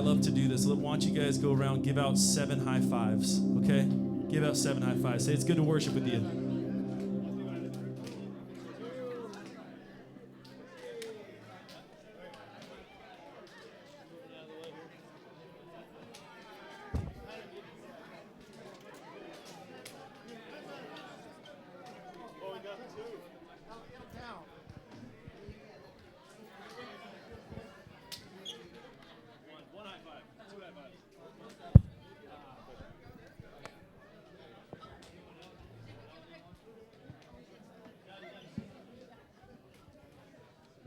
love to do this. Why don't you guys go around, give out 7 high fives, okay? Give out 7 high fives. Say, it's good to worship with you.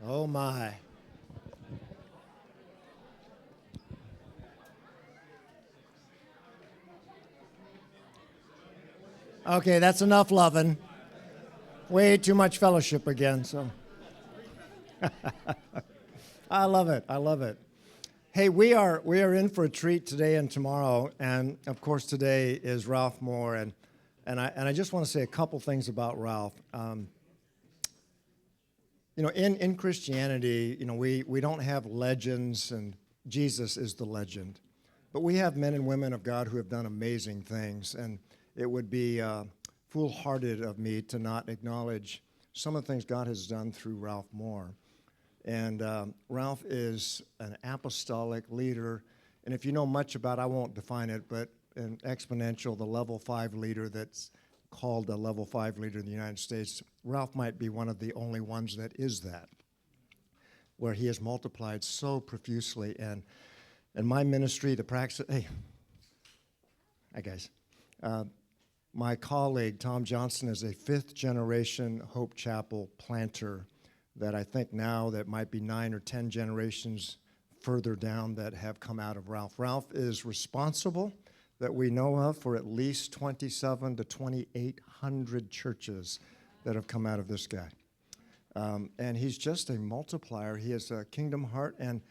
Oh, my. Okay, that's enough loving. Way too much fellowship again, so. I love it. I love it. Hey, we are in for a treat today and tomorrow, and of course today is Ralph Moore, and I just want to say a couple things about Ralph. In Christianity, we don't have legends, and Jesus is the legend. But we have men and women of God who have done amazing things, and it would be foolhardy of me to not acknowledge some of the things God has done through Ralph Moore. And Ralph is an apostolic leader, and if you know much about, I won't define it, but an exponential, the level 5 leader that's called a level 5 leader in the United States, Ralph might be one of the only ones that is that, where he has multiplied so profusely. And my ministry, the practice, hey guys, my colleague Tom Johnson is a 5th generation Hope Chapel planter that I think now that might be 9 or 10 generations further down that have come out of Ralph. Ralph is responsible, that we know of, for at least 27 to 2,800 churches that have come out of this guy. And he's just a multiplier. He has a kingdom heart. And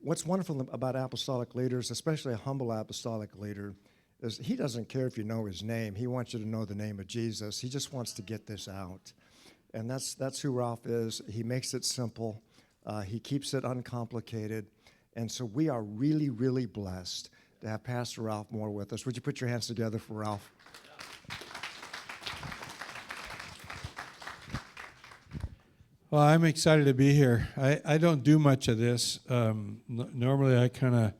what's wonderful about apostolic leaders, especially a humble apostolic leader, is he doesn't care if you know his name. He wants you to know the name of Jesus. He just wants to get this out. And that's who Ralph is. He makes it simple. He keeps it uncomplicated. And so we are really, really blessed to have Pastor Ralph Moore with us. Would you put your hands together for Ralph? Well, I'm excited to be here. I don't do much of this. Normally, I kind of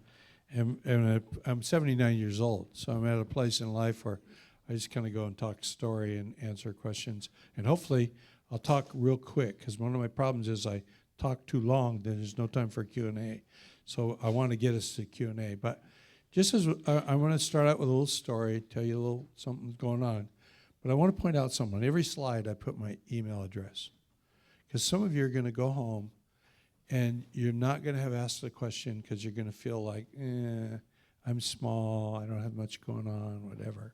I'm 79 years old, so I'm at a place in life where I just kind of go and talk story and answer questions. And hopefully, I'll talk real quick, because one of my problems is I talk too long, then there's no time for Q&A. So I want to get us to Q&A. But just as I want to start out with a little story, tell you a little something going on. But I want to point out something. On every slide, I put my email address. Because some of you are going to go home, and you're not going to have asked the question because you're going to feel like, I'm small, I don't have much going on, whatever.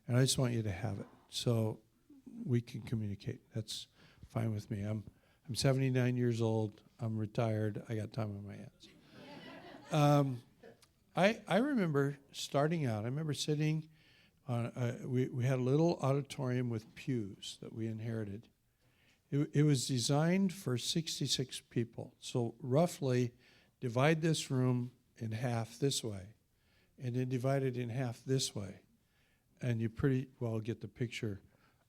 And I just want you to have it so we can communicate. That's fine with me. I'm 79 years old. I'm retired. I got time on my hands. I remember starting out. I remember sitting on, we had a little auditorium with pews that we inherited. It was designed for 66 people. So roughly divide this room in half this way, and then divide it in half this way. And you pretty well get the picture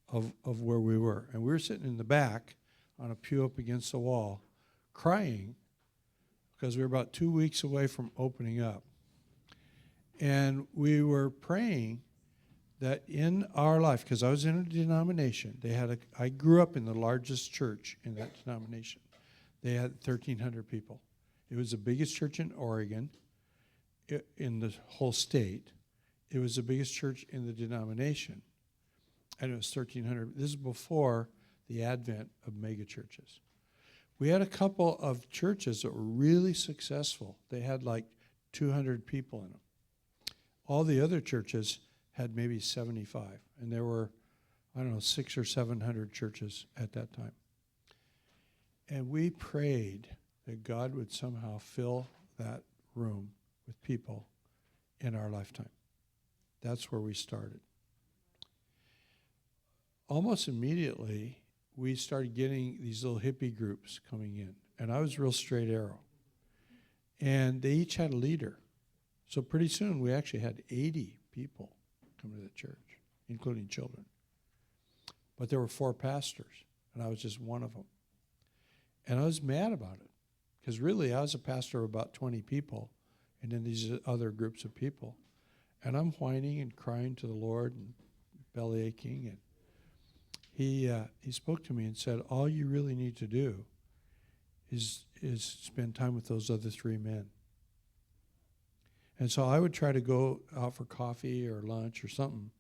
of where we were. And we were sitting in the back on a pew up against the wall, crying, because we were about 2 weeks away from opening up. And we were praying that in our life, because I was in a denomination, I grew up in the largest church in that denomination. They had 1,300 people. It was the biggest church in Oregon, in the whole state. It was the biggest church in the denomination. And it was 1,300. This is before the advent of mega churches. We had a couple of churches that were really successful. They had like 200 people in them. All the other churches had maybe 75, and there were, 600 or 700 churches at that time. And we prayed that God would somehow fill that room with people in our lifetime. That's where we started. Almost immediately, we started getting these little hippie groups coming in, and I was real straight arrow. And they each had a leader. So pretty soon we actually had 80 people come to the church, including children. But there were 4 pastors, and I was just one of them. And I was mad about it, because really I was a pastor of about 20 people, and then these other groups of people. And I'm whining and crying to the Lord and belly aching. And he spoke to me and said, all you really need to do is spend time with those other 3 men. And so I would try to go out for coffee or lunch or something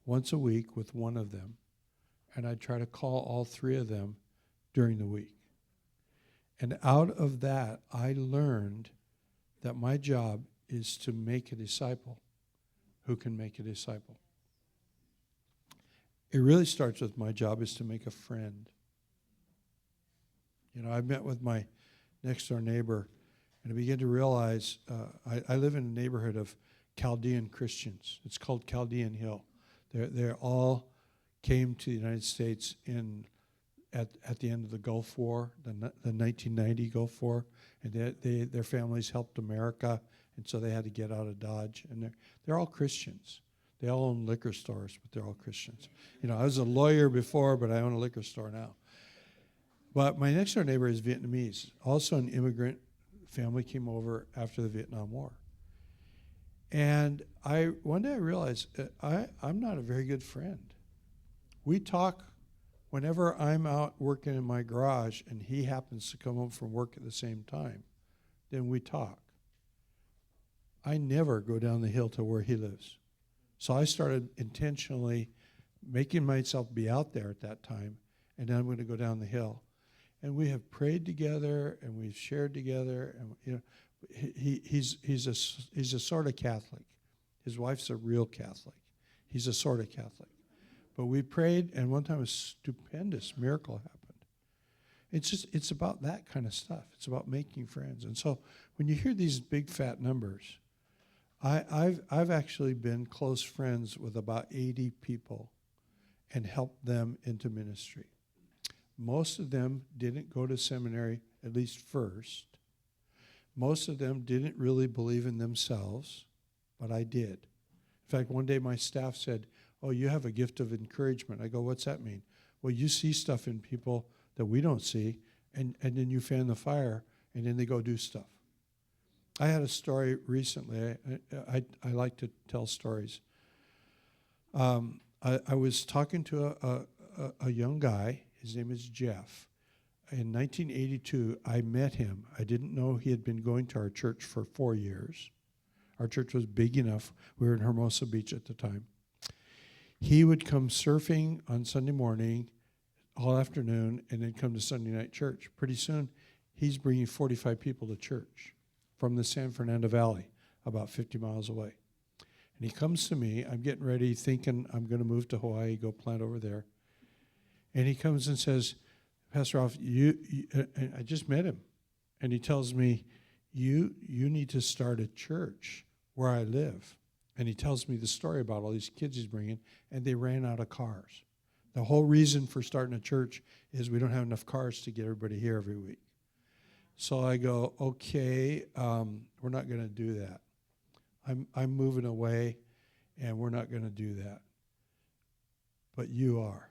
once a week with one of them. And I'd try to call all 3 of them during the week. And out of that, I learned that my job is to make a disciple who can make a disciple. It really starts with my job is to make a friend. You know, I met with my next door neighbor, and I began to realize I live in a neighborhood of Chaldean Christians. It's called Chaldean Hill. They all came to the United States at the end of the Gulf War, the 1990 Gulf War, and their families helped America, and so they had to get out of Dodge. And they're all Christians. They all own liquor stores, but they're all Christians. You know, I was a lawyer before, but I own a liquor store now. But my next door neighbor is Vietnamese. Also an immigrant family came over after the Vietnam War. And one day I realized I'm not a very good friend. We talk whenever I'm out working in my garage and he happens to come home from work at the same time, then we talk. I never go down the hill to where he lives. So I started intentionally making myself be out there at that time, and then I'm going to go down the hill. And we have prayed together, and we've shared together, and you know, he's a sort of Catholic. His wife's a real Catholic. He's a sort of Catholic. But we prayed, and one time a stupendous miracle happened. It's about that kind of stuff. It's about making friends. And so when you hear these big fat numbers, I've actually been close friends with about 80 people and helped them into ministry. Most of them didn't go to seminary, at least first. Most of them didn't really believe in themselves, but I did. In fact, one day my staff said, "Oh, you have a gift of encouragement." I go, "What's that mean?" "Well, you see stuff in people that we don't see, and then you fan the fire, and then they go do stuff." I had a story recently. I like to tell stories. I was talking to a young guy. His name is Jeff. In 1982, I met him. I didn't know he had been going to our church for 4 years. Our church was big enough. We were in Hermosa Beach at the time. He would come surfing on Sunday morning, all afternoon, and then come to Sunday night church. Pretty soon, he's bringing 45 people to church from the San Fernando Valley, about 50 miles away. And he comes to me. I'm getting ready, thinking I'm going to move to Hawaii, go plant over there. And he comes and says, "Pastor Ralph, and I just met him. And he tells me, you need to start a church where I live." And he tells me the story about all these kids he's bringing, and they ran out of cars. The whole reason for starting a church is we don't have enough cars to get everybody here every week. So I go, "Okay, we're not going to do that. I'm moving away, and we're not going to do that. But you are."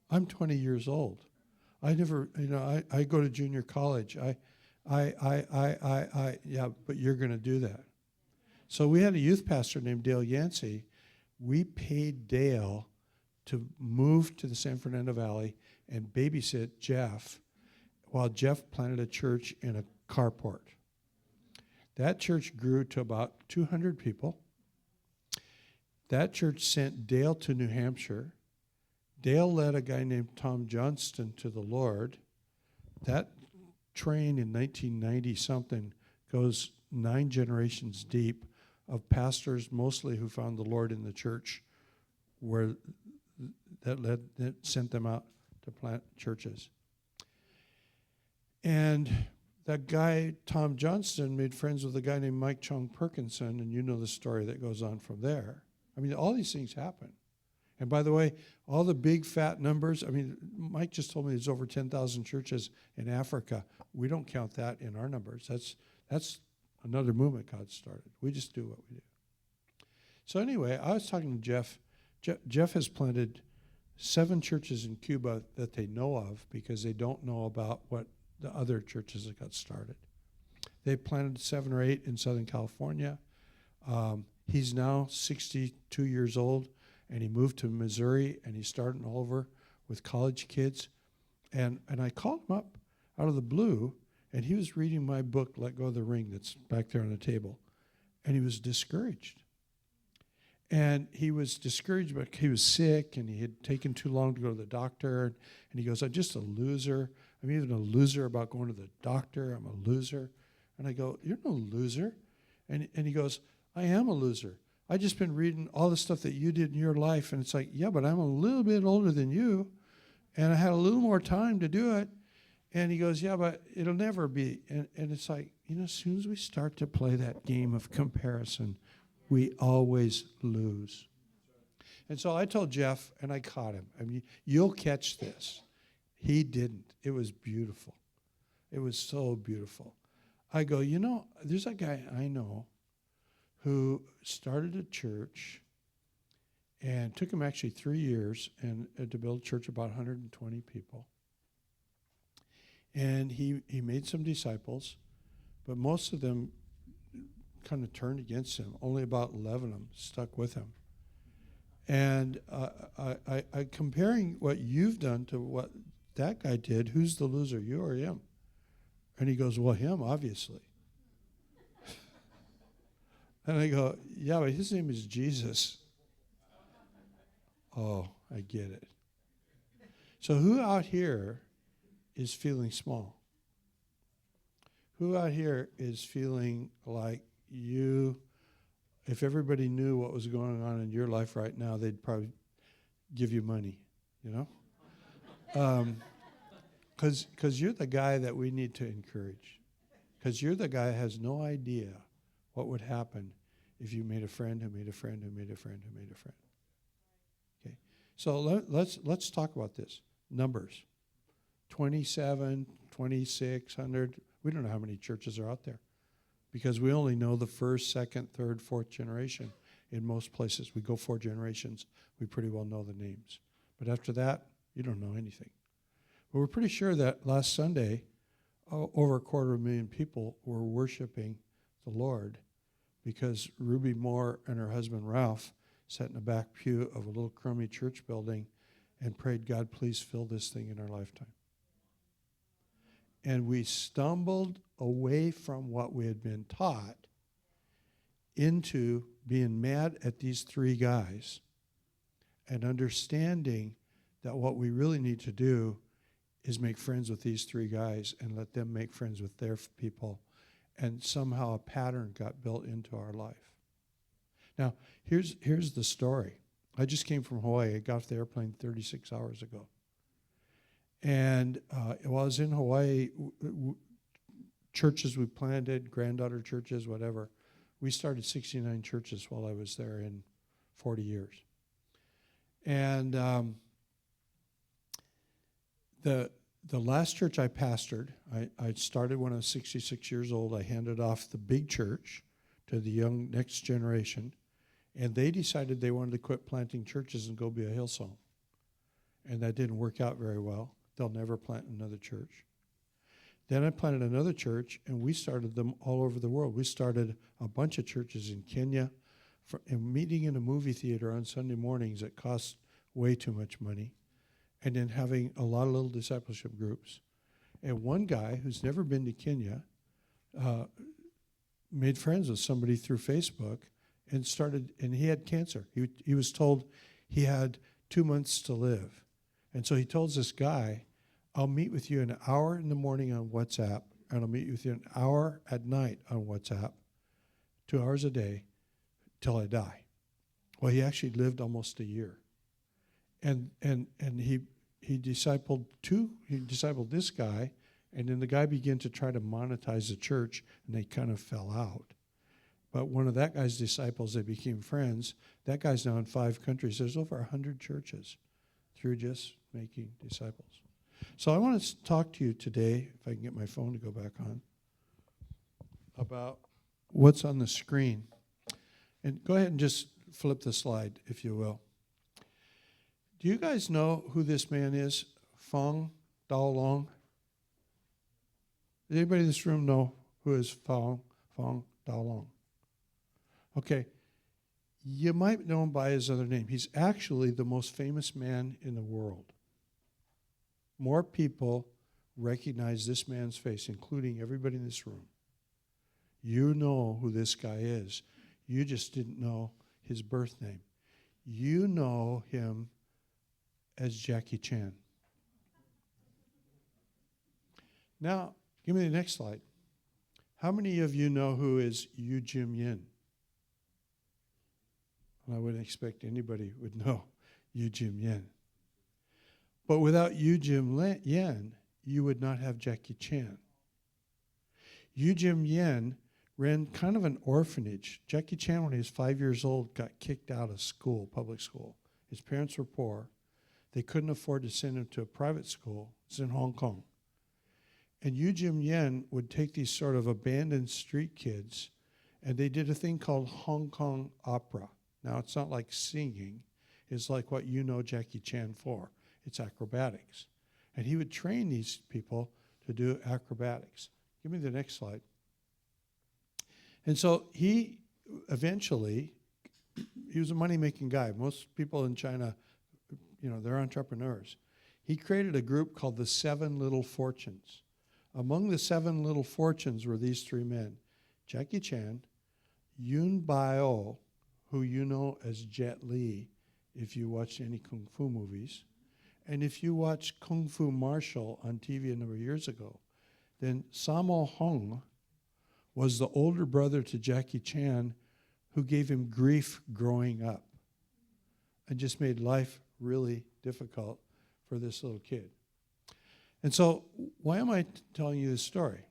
I'm 20 years old. I never, I go to junior college. Yeah, but you're going to do that. So we had a youth pastor named Dale Yancey. We paid Dale to move to the San Fernando Valley and babysit Jeff while Jeff planted a church in a carport. That church grew to about 200 people. That church sent Dale to New Hampshire. Dale led a guy named Tom Johnston to the Lord. That train in 1990-something goes 9 generations deep of pastors, mostly who found the Lord in the church, where that sent them out to plant churches. And that guy, Tom Johnston, made friends with a guy named Mike Chong Perkinson, and you know the story that goes on from there. I mean, all these things happen. And by the way, all the big fat numbers, I mean, Mike just told me there's over 10,000 churches in Africa. We don't count that in our numbers. That's another movement God started. We just do what we do. So anyway, I was talking to Jeff. Jeff has planted 7 churches in Cuba that they know of because they don't know about what the other churches that got started. They planted 7 or 8 in Southern California. He's now 62 years old, and he moved to Missouri, and he's starting all over with college kids. And I called him up out of the blue, and he was reading my book, Let Go of the Ring, that's back there on the table. And he was discouraged. And he was discouraged because he was sick, and he had taken too long to go to the doctor. And he goes, I'm just a loser. I'm even a loser about going to the doctor. I'm a loser. And I go, you're no loser. And he goes, I am a loser. I just been reading all the stuff that you did in your life. And it's like, yeah, but I'm a little bit older than you, and I had a little more time to do it. And he goes, yeah, but it'll never be. And it's like, as soon as we start to play that game of comparison, we always lose. And so I told Jeff, and I caught him. I mean, you'll catch this. He didn't. It was beautiful. It was so beautiful. I go, there's a guy I know who started a church, and took him actually 3 years and to build a church about 120 people. And he made some disciples, but most of them kind of turned against him. Only about 11 of them stuck with him. And I comparing what you've done to what that guy did, who's the loser, you or him? And he goes, well, him, obviously. And I go, yeah, but his name is Jesus. Oh, I get it. So who out here is feeling small? Who out here is feeling like if everybody knew what was going on in your life right now, they'd probably give you money, Because you're the guy that we need to encourage. Because you're the guy that has no idea what would happen if you made a friend who made a friend who made a friend who made a friend. Okay, so let's talk about this. Numbers, 27, 2,600. We don't know how many churches are out there because we only know the first, second, third, fourth generation. In most places, we go 4 generations. We pretty well know the names. But after that, you don't know anything. But we're pretty sure that last Sunday, over 250,000 people were worshiping the Lord because Ruby Moore and her husband Ralph sat in the back pew of a little crummy church building and prayed, God, please fill this thing in our lifetime. And we stumbled away from what we had been taught into being mad at these 3 guys and understanding that what we really need to do is make friends with these 3 guys and let them make friends with their people. And somehow a pattern got built into our life. Now, here's the story. I just came from Hawaii. I got off the airplane 36 hours ago. And while I was in Hawaii, churches we planted, granddaughter churches, whatever, we started 69 churches while I was there in 40 years. And the last church I pastored, I started when I was 66 years old. I handed off the big church to the young next generation, and they decided they wanted to quit planting churches and go be a Hillsong. And that didn't work out very well. They'll never plant another church. Then I planted another church, and we started them all over the world. We started a bunch of churches in Kenya, and meeting in a movie theater on Sunday mornings that cost way too much money, and then having a lot of little discipleship groups. And one guy who's never been to Kenya made friends with somebody through Facebook and he had cancer. He was told he had 2 months to live. And so he tells this guy, I'll meet with you an hour in the morning on WhatsApp, and I'll meet with you an hour at night on WhatsApp, 2 hours a day, till I die. Well, he actually lived almost a year. And he discipled this guy, and then the guy began to try to monetize the church, and they kind of fell out. But one of that guy's disciples, they became friends. That guy's now in 5 countries. There's over 100 churches through just making disciples. So I want to talk to you today, if I can get my phone to go back on. about what's on the screen. And go ahead and just flip the slide, if you will. Do you guys know who this man is? Fong Daolong? Does anybody in this room know who is Fong Daolong? Okay. You might know him by his other name. He's actually the most famous man in the world. More people recognize this man's face, including everybody in this room. You know who this guy is. You just didn't know his birth name. You know him as Jackie Chan. Now, give me the next slide. How many of you know who is Yu Jim Yin? Well, I wouldn't expect anybody would know Yu Jim Yin. But without Yu Jim Yin, you would not have Jackie Chan. Yu Jim Yin ran kind of an orphanage. Jackie Chan, when he was 5 years old, got kicked out of school, public school. His parents were poor. They couldn't afford to send him to a private school. It's in Hong Kong. And Yu Jim Yin would take these sort of abandoned street kids, and they did a thing called Hong Kong opera. Now, it's not like singing. It's like what you know Jackie Chan for. It's acrobatics. And he would train these people to do acrobatics. Give me the next slide. And so he eventually, he was a money-making guy. Most people in China, you know, they're entrepreneurs. He created a group called the Seven Little Fortunes. Among the Seven Little Fortunes were these three men: Jackie Chan, Yun Bai-o, who you know as Jet Li if you watch any Kung Fu movies. And if you watch Kung Fu Martial on TV a number of years ago, then Sammo Hung was the older brother to Jackie Chan who gave him grief growing up and just made life really difficult for this little kid. And so why am I telling you this story?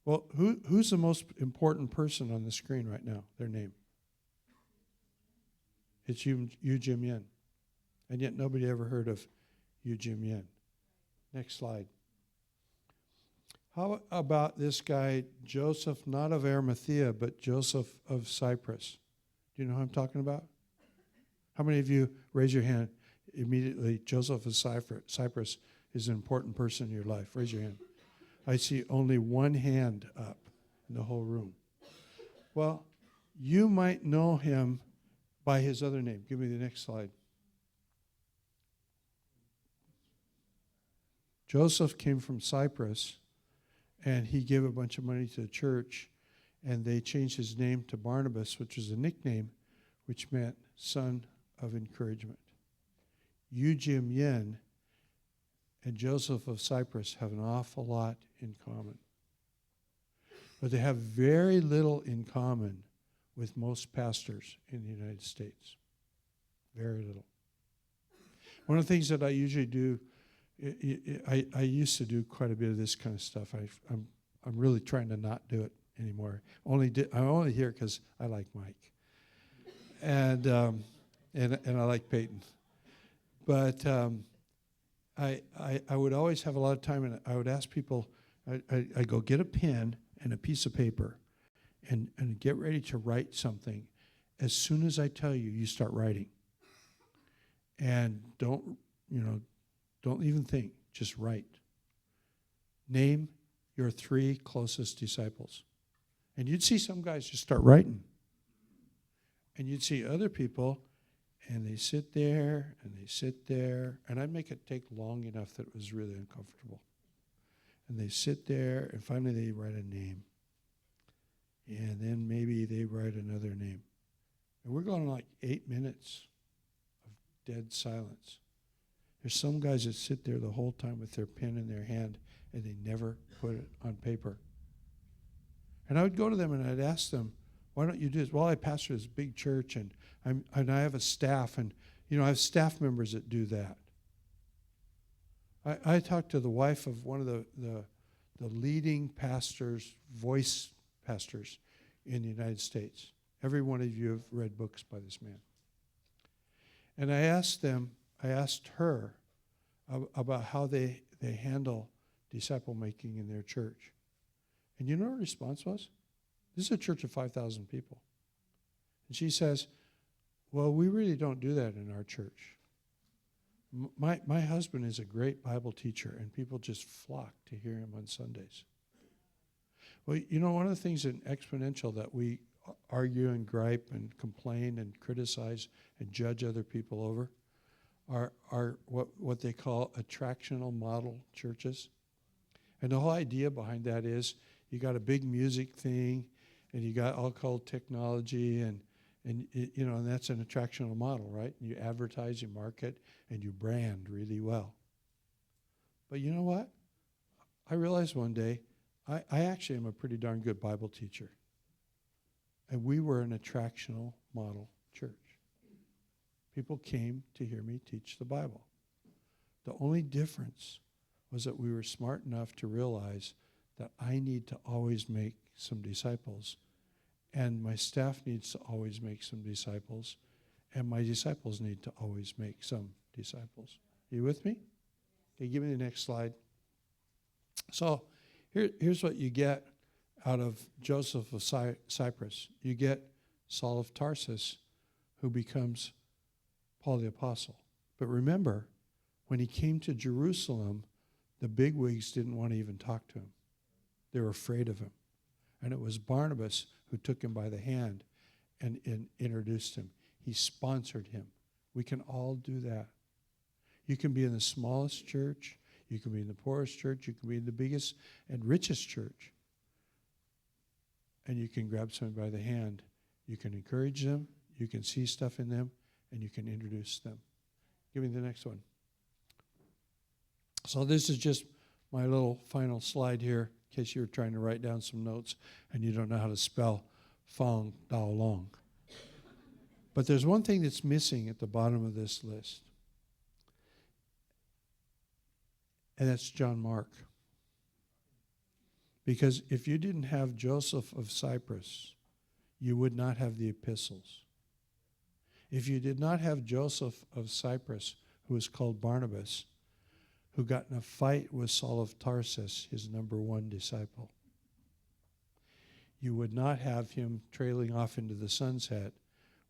Well, who's the most important person on the screen right now? Their name. It's Yu Jim Yin. And yet nobody ever heard of Yu Jim Yin. Next slide. How about this guy, Joseph, not of Arimathea, but Joseph of Cyprus? Do you know who I'm talking about? How many of you raise your hand immediately? Joseph of Cyprus is an important person in your life. Raise your hand. I see only one hand up in the whole room. Well, you might know him by his other name. Give me the next slide. Joseph came from Cyprus, and he gave a bunch of money to the church, and they changed his name to Barnabas, which was a nickname, which meant son of encouragement. Yu Jim Yin and Joseph of Cyprus have an awful lot in common. But they have very little in common with most pastors in the United States. Very little. One of the things that I usually do, I used to do quite a bit of this kind of stuff. I'm really trying to not do it anymore. I'm only here because I like Mike, and I like Peyton. But I would always have a lot of time, and I would ask people. I go get a pen and a piece of paper, and get ready to write something. As soon as I tell you, you start writing, and don't even think, just write. Name your 3 closest disciples. And you'd see some guys just start writing. And you'd see other people, and they sit there, and I'd make it take long enough that it was really uncomfortable. And they sit there, and finally they write a name. And then maybe they write another name. And we're going like 8 minutes of dead silence. There's some guys that sit there the whole time with their pen in their hand, and they never put it on paper. And I would go to them and I'd ask them, why don't you do this? Well, I pastor this big church, and I have a staff, and I have staff members that do that. I talked to the wife of one of the leading pastors, voice pastors in the United States. Every one of you have read books by this man. And I asked her about how they handle disciple making in their church. And you know what her response was? This is a church of 5,000 people. And she says, well, we really don't do that in our church. My husband is a great Bible teacher, and people just flock to hear him on Sundays. Well, you know, one of the things in Exponential that we argue and gripe and complain and criticize and judge other people over are what they call attractional model churches. And the whole idea behind that is you got a big music thing, and you got all called technology, and you know, and that's an attractional model, right? You advertise, you market, and you brand really well. But you know what? I realized one day I actually am a pretty darn good Bible teacher. And we were an attractional model church. People came to hear me teach the Bible. The only difference was that we were smart enough to realize that I need to always make some disciples, and my staff needs to always make some disciples, and my disciples need to always make some disciples. Are you with me? Okay, give me the next slide. So here's what you get out of Joseph of Cyprus. You get Saul of Tarsus, who becomes Paul the Apostle. But remember, when he came to Jerusalem, the bigwigs didn't want to even talk to him. They were afraid of him. And it was Barnabas who took him by the hand and introduced him. He sponsored him. We can all do that. You can be in the smallest church. You can be in the poorest church. You can be in the biggest and richest church. And you can grab someone by the hand. You can encourage them. You can see stuff in them. And you can introduce them. Give me the next one. So this is just my little final slide here, in case you're trying to write down some notes and you don't know how to spell Fong Dao Long. But there's one thing that's missing at the bottom of this list. And that's John Mark. Because if you didn't have Joseph of Cyprus, you would not have the epistles. If you did not have Joseph of Cyprus, who was called Barnabas, who got in a fight with Saul of Tarsus, his number one disciple, you would not have him trailing off into the sunset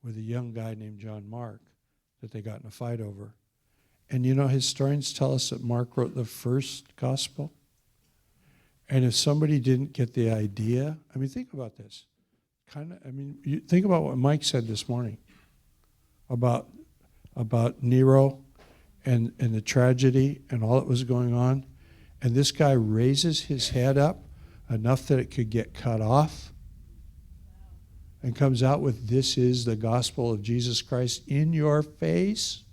with a young guy named John Mark that they got in a fight over. And you know, historians tell us that Mark wrote the first gospel. And if somebody didn't get the idea, I mean, think about this. You think about what Mike said this morning about Nero and the tragedy and all that was going on. And this guy raises his head up enough that it could get cut off and comes out with, "This is the gospel of Jesus Christ," in your face.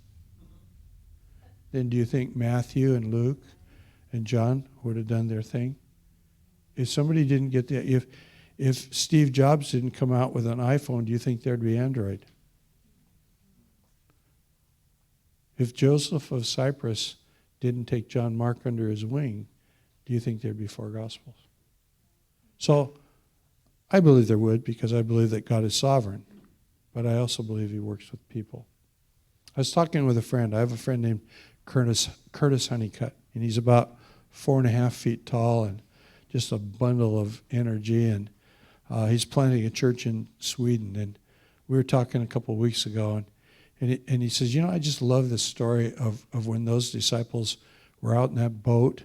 Then do you think Matthew and Luke and John would have done their thing? If somebody didn't get if Steve Jobs didn't come out with an iPhone, do you think there'd be Android? If Joseph of Cyprus didn't take John Mark under his wing, do you think there'd be 4 Gospels? So I believe there would, because I believe that God is sovereign. But I also believe he works with people. I was talking with a friend. I have a friend named Curtis Honeycutt, and he's about 4.5 feet tall and just a bundle of energy. And he's planting a church in Sweden. And we were talking a couple of weeks ago, and he says, you know, I just love the story of when those disciples were out in that boat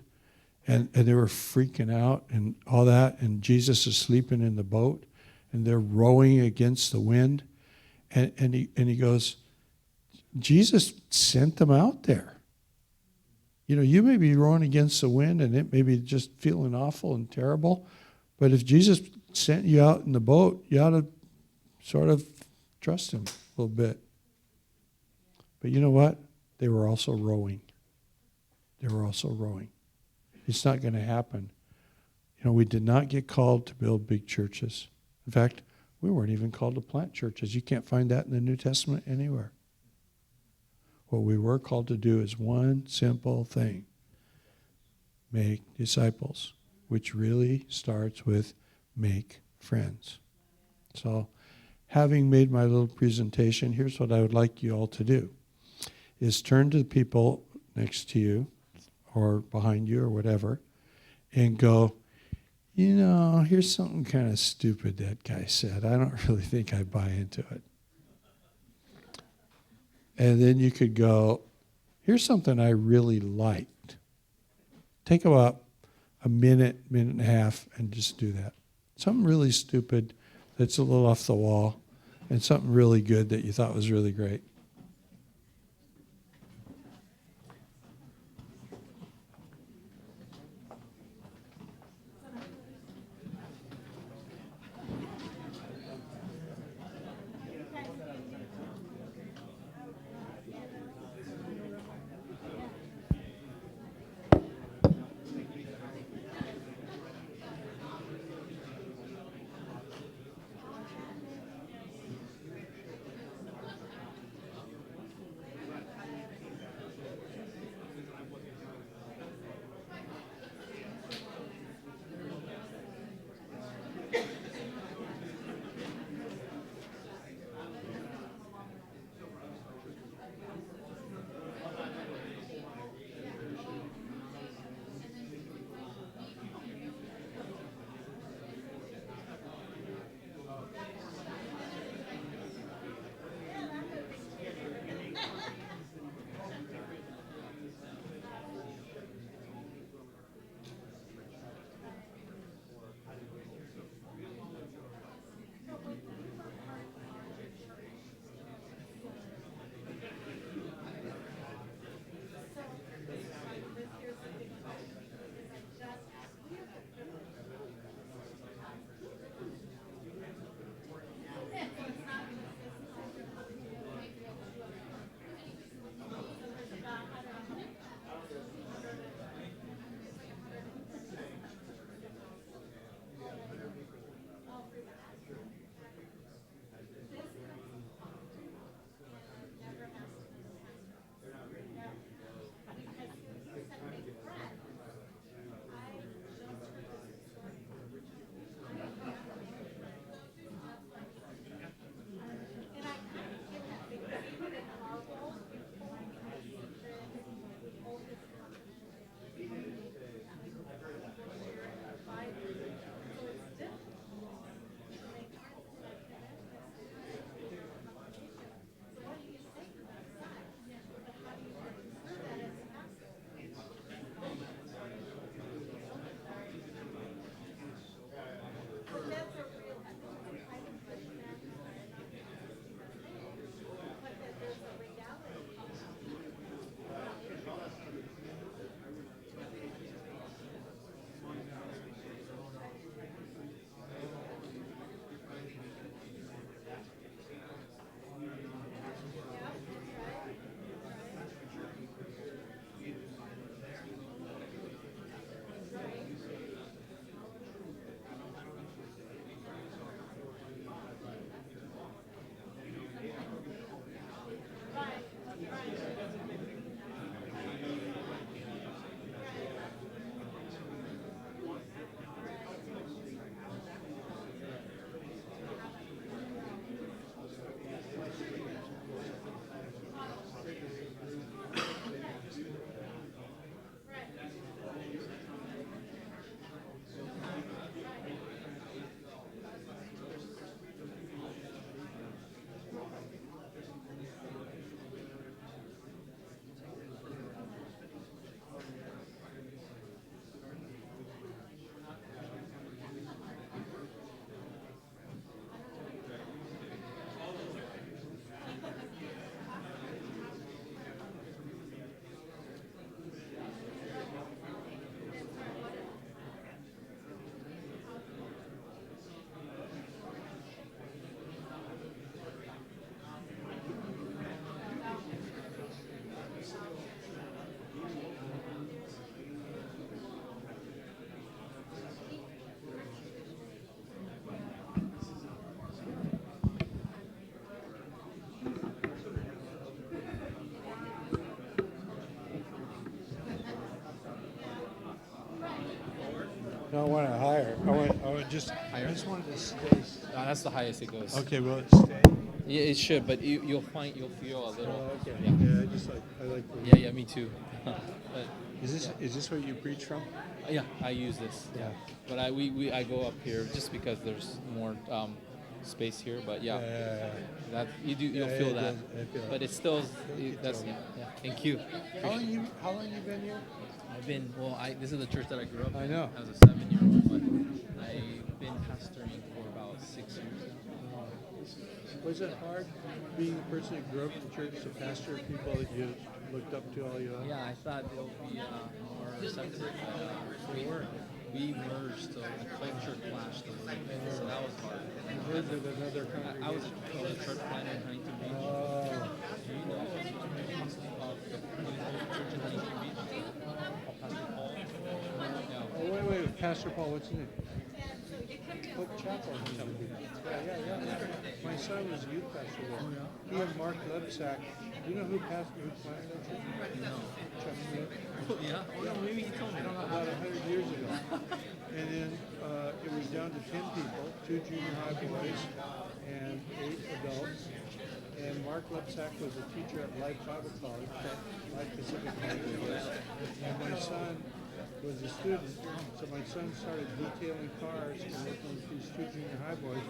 and they were freaking out and all that, and Jesus is sleeping in the boat and they're rowing against the wind. And he goes, Jesus sent them out there. You know, you may be rowing against the wind and it may be just feeling awful and terrible, but if Jesus sent you out in the boat, you ought to sort of trust him a little bit. But you know what? They were also rowing. They were also rowing. It's not going to happen. You know, we did not get called to build big churches. In fact, we weren't even called to plant churches. You can't find that in the New Testament anywhere. What we were called to do is one simple thing: make disciples, which really starts with make friends. So, having made my little presentation, here's what I would like you all to do, is turn to the people next to you or behind you or whatever and go, here's something kind of stupid that guy said. I don't really think I buy into it. And then you could go, here's something I really liked. Take about a minute, minute and a half, and just do that. Something really stupid that's a little off the wall, and something really good that you thought was really great. No, I want it higher. I just wanted to stay. No, that's the highest it goes. Okay, will it stay? Yeah, it should, but you'll feel a little. Oh, okay. Yeah. Yeah, I like. Yeah, me too. But Is this what you preach from? Yeah, I use this. Yeah, but I go up here just because there's more space here. But yeah, that you'll feel it that. does. I feel it. But it's still you, that's Tony. yeah. Thank you. How long you been here? I've been this is the church that I grew up I in. know. I was a 7-year-old, but I've been pastoring for about 6 years now. Was it hard being a person who grew up in church to pastor people that you looked up to all your life? Yeah, I thought they'll be more receptive. We weren't. We merged, so the culture clashed a little bit, so that was hard. Is it another congregation? I was a church planter in Huntington Beach. Oh, Do you know the church in Huntington Beach? Pastor Paul? Yeah. wait. Pastor Paul, what's his name? What chapel? Yeah. My son was a youth pastor there. He and Mark Lebsack. Do you know who planted that church? No. Chuck Smith. Yeah? Well, maybe he told me. About 100 years ago. And then it was down to 10 people, 2 junior high boys and 8 adults. And Mark Lebsack was a teacher at Life Bible College, Life Pacific College. And my son was a student, so my son started detailing cars and working with these 2 junior high boys.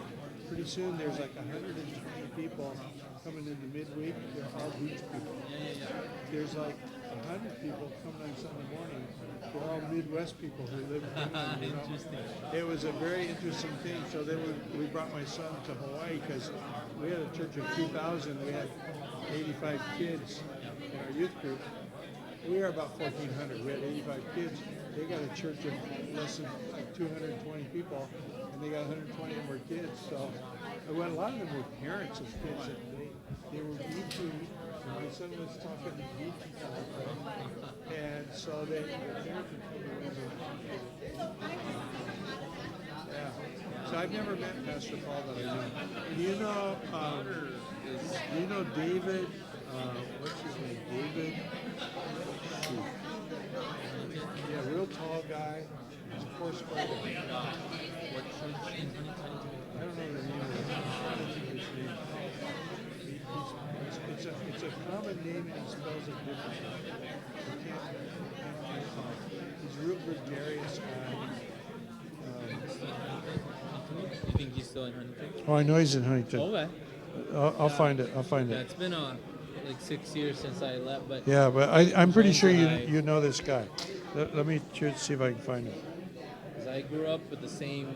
Pretty soon there's like 120 people coming into midweek. They're all beach people. There's like 100 people coming on Sunday morning. They're all Midwest people who live in Finland. You know? Interesting. It was a very interesting thing. So then we brought my son to Hawaii because we had a church of 2,000. We had 85 kids in our youth group. We are about 1,400. We had 85 kids. They got a church of less than like 220 people, and they got 120 of them were kids. So a lot of them were parents of kids that they were beachy. My son was talking to beachy people, and so their parents would come in. Yeah. So I've never met Pastor Paul that I know. Do you know David? What's his name? David? Shoot. Yeah, real tall guy. He's a horse fighter. What church in Huntington? I don't know the name of it. I don't think his name. It's a common name and he spells it differently. I can't call it. He's a real gregarious guy. You think he's still in Huntington? Oh, I know he's in Huntington. Okay. I'll find it. Yeah, it's been like 6 years since I left, but Yeah, but I'm pretty sure I- you know this guy. Let me see if I can find him. 'cause I grew up with the same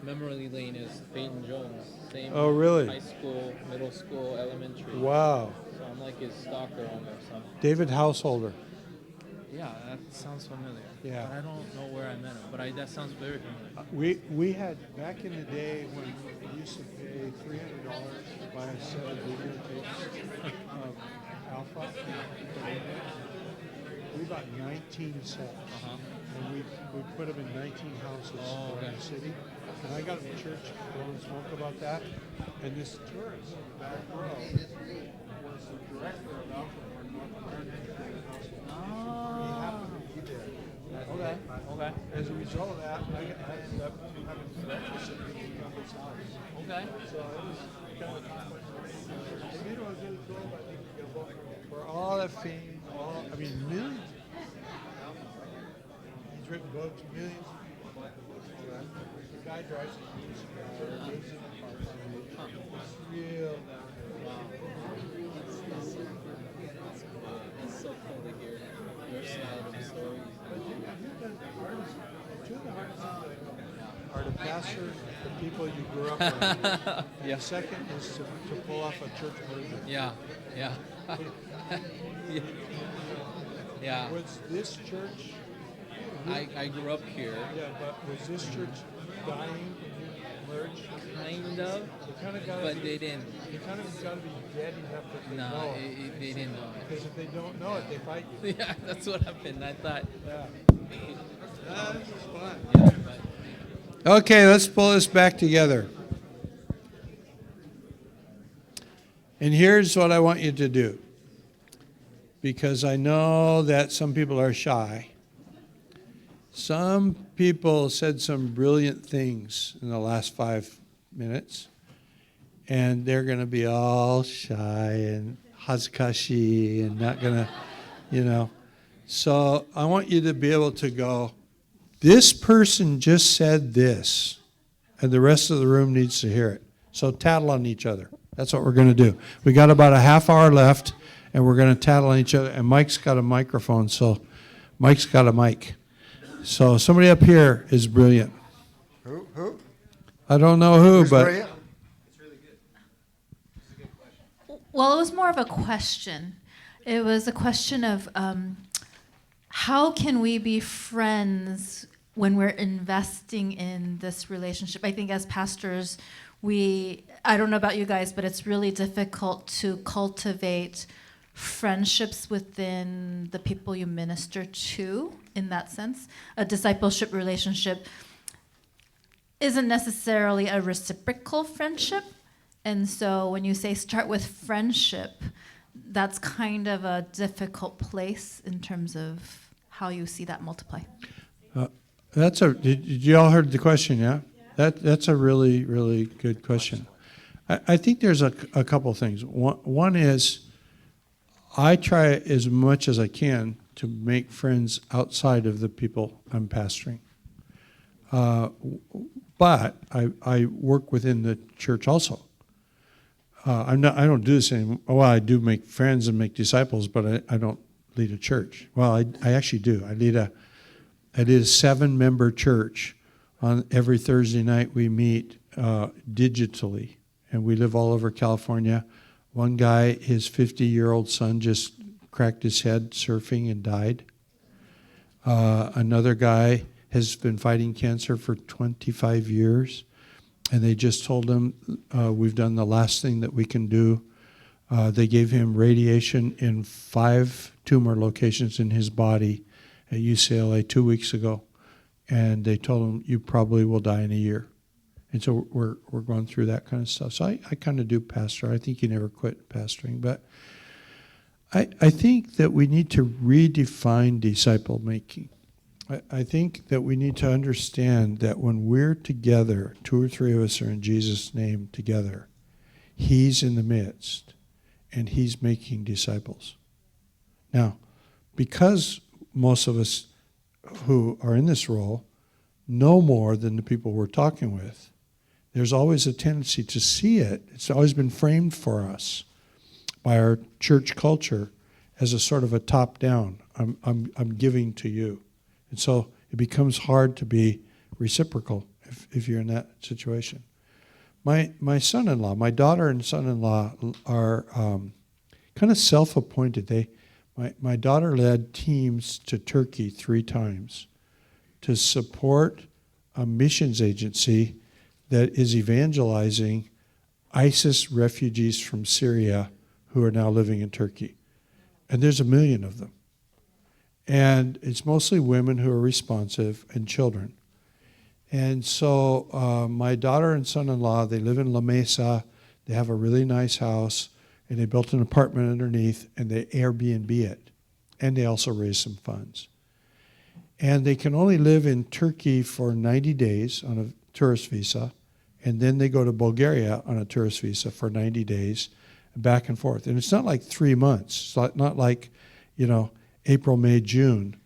memory lane as Peyton Jones. Same Oh, really? high school, middle school, elementary. Wow. So I'm like his stalker almost. David Householder. Yeah, that sounds familiar. Yeah. But I don't know where I met him, but that sounds very familiar. We had back in the day when we used to pay $300 to buy a set of videotapes of Alpha. We bought 19 sets, and we put them in 19 houses around the city. And I got in church blowing smoke about that. And this tourist in the back row was the director of Alpha. He happened to be there. Okay. Okay. As a result of that, I ended up having breakfast at his house. Okay. So it was kind of and you know, it was really cool about for all the fame, millions. He's written books, millions. The guy drives a huge car, lives in a apartment. It's real down there. It's so cool to hear your side of the story. Two of the hardest things I know are to pastor the people you grew up with. And Yeah. the second is to pull off a church merger. Yeah. Yeah. Yeah. Was this church, I grew up here, yeah, but was this church dying when you merged? kind of, You kind of got but they didn't. You kind of got to be dead enough that they No, know it. they didn't know it. Because if they don't know it, they fight you. Yeah, that's what happened. I thought, Yeah. This is fun. yeah, but Okay, let's pull this back together. And here's what I want you to do. Because I know that some people are shy. Some people said some brilliant things in the last 5 minutes. And they're going to be all shy and hazakashi and not going to, So I want you to be able to go, this person just said this, and the rest of the room needs to hear it. So tattle on each other. That's what we're going to do. We got about a half hour left, and we're going to tattle on each other. And Mike's got a microphone, so Mike's got a mic. So somebody up here is brilliant. Who? I don't know who, Who's but brilliant? Well, it was more of a question. It was a question of how can we be friends when we're investing in this relationship? I think as pastors, I don't know about you guys, but it's really difficult to cultivate friendships within the people you minister to in that sense. A discipleship relationship isn't necessarily a reciprocal friendship. And so when you say start with friendship, that's kind of a difficult place in terms of how you see that multiply. did you all heard the question, yeah? That's a really, really good question. I think there's a couple things. One is I try as much as I can to make friends outside of the people I'm pastoring. But I work within the church also. I don't do this anymore. Well, I do make friends and make disciples, but I don't lead a church. Well, I actually do. I lead a 7-member church. On every Thursday night we meet digitally, and we live all over California. One guy, his 50-year-old son just cracked his head surfing and died. Another guy has been fighting cancer for 25 years. And they just told him, we've done the last thing that we can do. They gave him radiation in 5 tumor locations in his body at UCLA 2 weeks ago. And they told him, you probably will die in a year. And so we're going through that kind of stuff. So I kind of do pastor. I think you never quit pastoring. But I think that we need to redefine disciple making. I think that we need to understand that when we're together, 2 or 3 of us are in Jesus' name together, he's in the midst, and he's making disciples. Now, because most of us who are in this role know more than the people we're talking with, there's always a tendency to see it. It's always been framed for us by our church culture as a sort of a top-down, I'm giving to you. And so it becomes hard to be reciprocal if you're in that situation. My son-in-law, my daughter and son-in-law are kind of self-appointed. My daughter led teams to Turkey 3 times to support a missions agency that is evangelizing ISIS refugees from Syria who are now living in Turkey. And there's 1 million of them. And it's mostly women who are responsive and children. And so my daughter and son-in-law, they live in La Mesa. They have a really nice house, and they built an apartment underneath, and they Airbnb it. And they also raise some funds. And they can only live in Turkey for 90 days on a tourist visa, and then they go to Bulgaria on a tourist visa for 90 days, back and forth. And it's not like 3 months. It's not like, April, May, June.